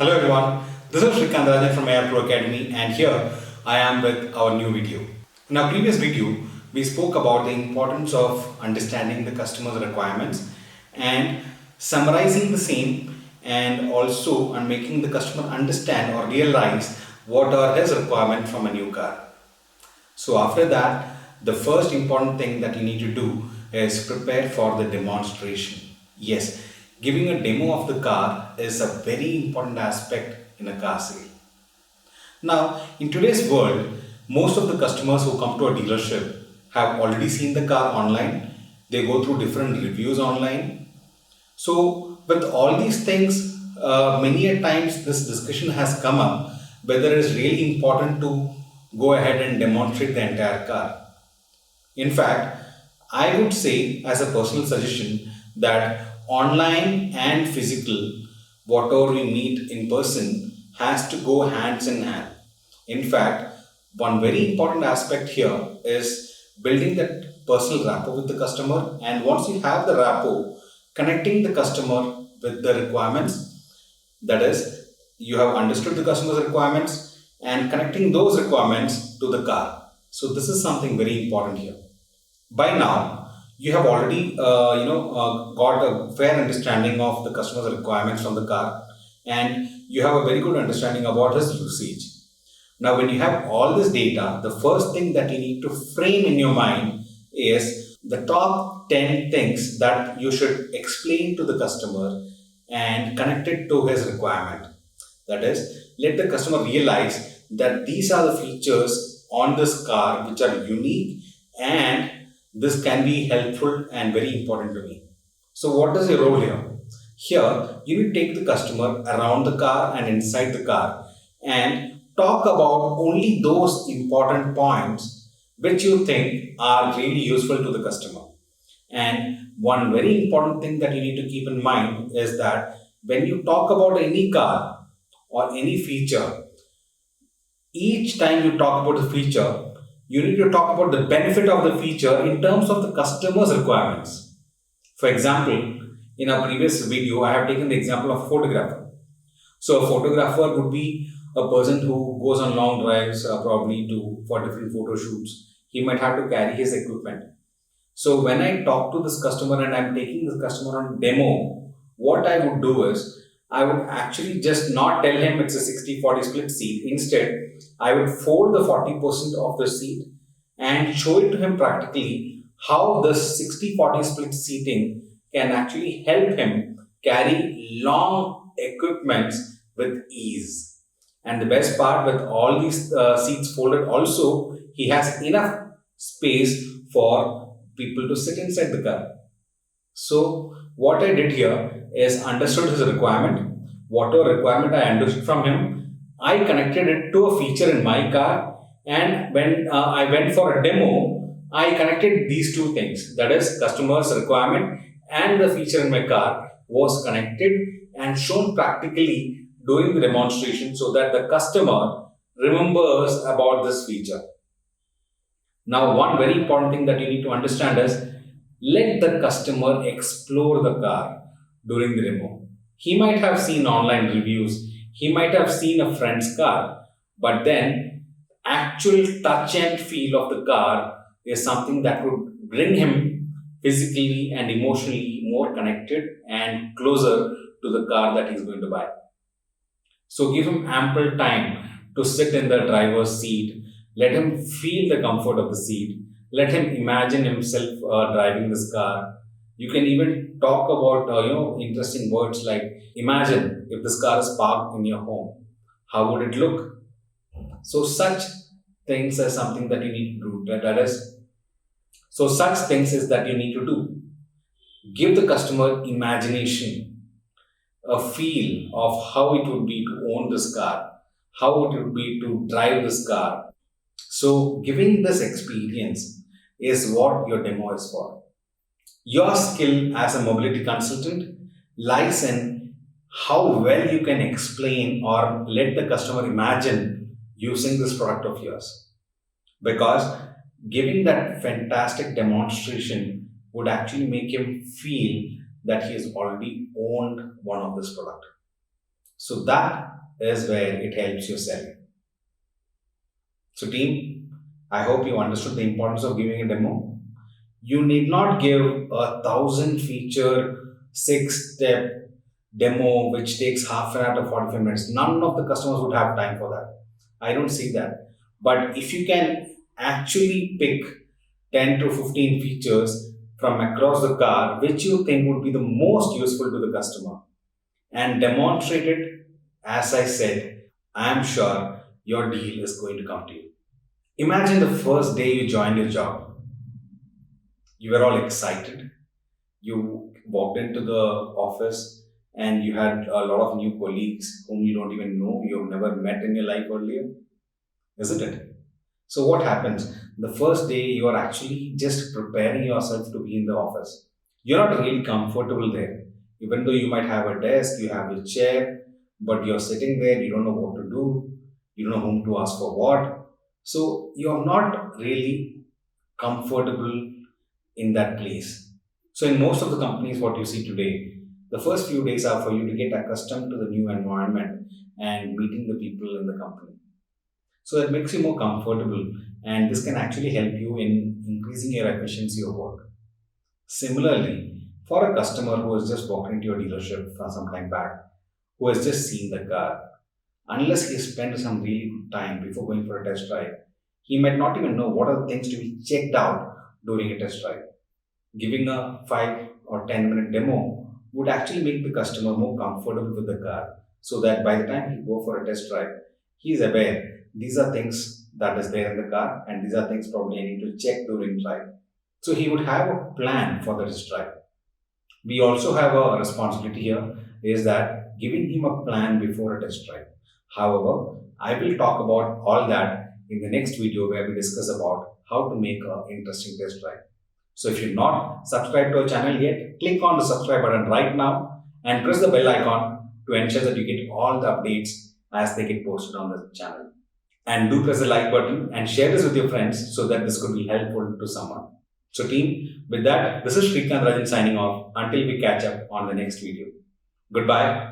Hello everyone, this is Shrikant Rajan from AI Pro Academy and here I am with our new video. In our previous video, we spoke about the importance of understanding the customer's requirements and summarizing the same and also on making the customer understand or realize what are his requirements from a new car. So after that, the first important thing that you need to do is prepare for the demonstration. Yes, giving a demo of the car is a very important aspect in a car sale. Now, in today's world, most of the customers who come to a dealership have already seen the car online. They go through different reviews online. So, with all these things, many a times this discussion has come up whether it's really important to go ahead and demonstrate the entire car. In fact, I would say, as a personal suggestion, that online and physical, whatever we meet in person, has to go hands in hand. In fact, one very important aspect here is building that personal rapport with the customer. And once you have the rapport, connecting the customer with the requirements, that is, you have understood the customer's requirements and connecting those requirements to the car. So this is something very important here. By now, you have already got a fair understanding of the customer's requirements from the car, and you have a very good understanding about his usage. Now, when you have all this data, the first thing that you need to frame in your mind is the top 10 things that you should explain to the customer and connect it to his requirement. That is, let the customer realize that these are the features on this car which are unique and this can be helpful and very important to me. So, what is your role here? Here, you will take the customer around the car and inside the car and talk about only those important points which you think are really useful to the customer. And one very important thing that you need to keep in mind is that when you talk about any car or any feature, each time you talk about the feature, you need to talk about the benefit of the feature in terms of the customer's requirements. For example, in our previous video, I have taken the example of a photographer. So a photographer would be a person who goes on long drives, probably for different photo shoots. He might have to carry his equipment. So when I talk to this customer and I'm taking this customer on demo, what I would do is I would actually just not tell him it's a 60-40 split seat. Instead, I would fold the 40% of the seat and show it to him practically how this 60-40 split seating can actually help him carry long equipments with ease. And the best part, with all these seats folded also, he has enough space for people to sit inside the car. So what I did here is understood his requirement. Whatever requirement I understood from him, I connected it to a feature in my car. And when I went for a demo, I connected these two things. That is, customer's requirement and the feature in my car was connected and shown practically during the demonstration so that the customer remembers about this feature. Now, one very important thing that you need to understand is let the customer explore the car during the demo. He might have seen online reviews, he might have seen a friend's car, but then actual touch and feel of the car is something that would bring him physically and emotionally more connected and closer to the car that he's going to buy. So give him ample time to sit in the driver's seat. Let him feel the comfort of the seat. Let him imagine himself driving this car. You can even talk about interesting words like imagine if this car is parked in your home. How would it look? So such things are something that you need to do. Such things is that you need to do. Give the customer imagination, a feel of how it would be to own this car, how it would be to drive this car. So giving this experience is what your demo is for. Your skill as a mobility consultant lies in how well you can explain or let the customer imagine using this product of yours. Because giving that fantastic demonstration would actually make him feel that he has already owned one of this product. So that is where it helps you sell. So team, I hope you understood the importance of giving a demo. You need not give 1,000 feature 6 step demo which takes half an hour to 45 minutes. None of the customers would have time for that. I don't see that. But if you can actually pick 10 to 15 features from across the car which you think would be the most useful to the customer and demonstrate it, as I said, I am sure your deal is going to come to you. Imagine the first day you joined your job. You were all excited. You walked into the office and you had a lot of new colleagues whom you don't even know, you've never met in your life earlier, isn't it? So, what happens? The first day you are actually just preparing yourself to be in the office. You're not really comfortable there. Even though you might have a desk, you have a chair, but you're sitting there, you don't know what to do, you don't know whom to ask for what. So, you're not really comfortable in that place. So, in most of the companies, what you see today, the first few days are for you to get accustomed to the new environment and meeting the people in the company. So, that makes you more comfortable, and this can actually help you in increasing your efficiency of work. Similarly, for a customer who has just walked into your dealership for some time back, who has just seen the car, unless he spent some really good time before going for a test drive, he might not even know what are the things to be checked out during a test drive. Giving a 5 or 10-minute demo would actually make the customer more comfortable with the car so that by the time he go for a test drive, he is aware these are things that is there in the car and these are things probably I need to check during drive. So he would have a plan for the test drive. We also have a responsibility here is that giving him a plan before a test drive. However, I will talk about all that in the next video where we discuss about how to make an interesting test drive. So if you're not subscribed to our channel yet, click on the subscribe button right now and press the bell icon to ensure that you get all the updates as they get posted on the channel. And do press the like button and share this with your friends so that this could be helpful to someone. So team, with that, this is Srikanth Rajan signing off until we catch up on the next video. Goodbye.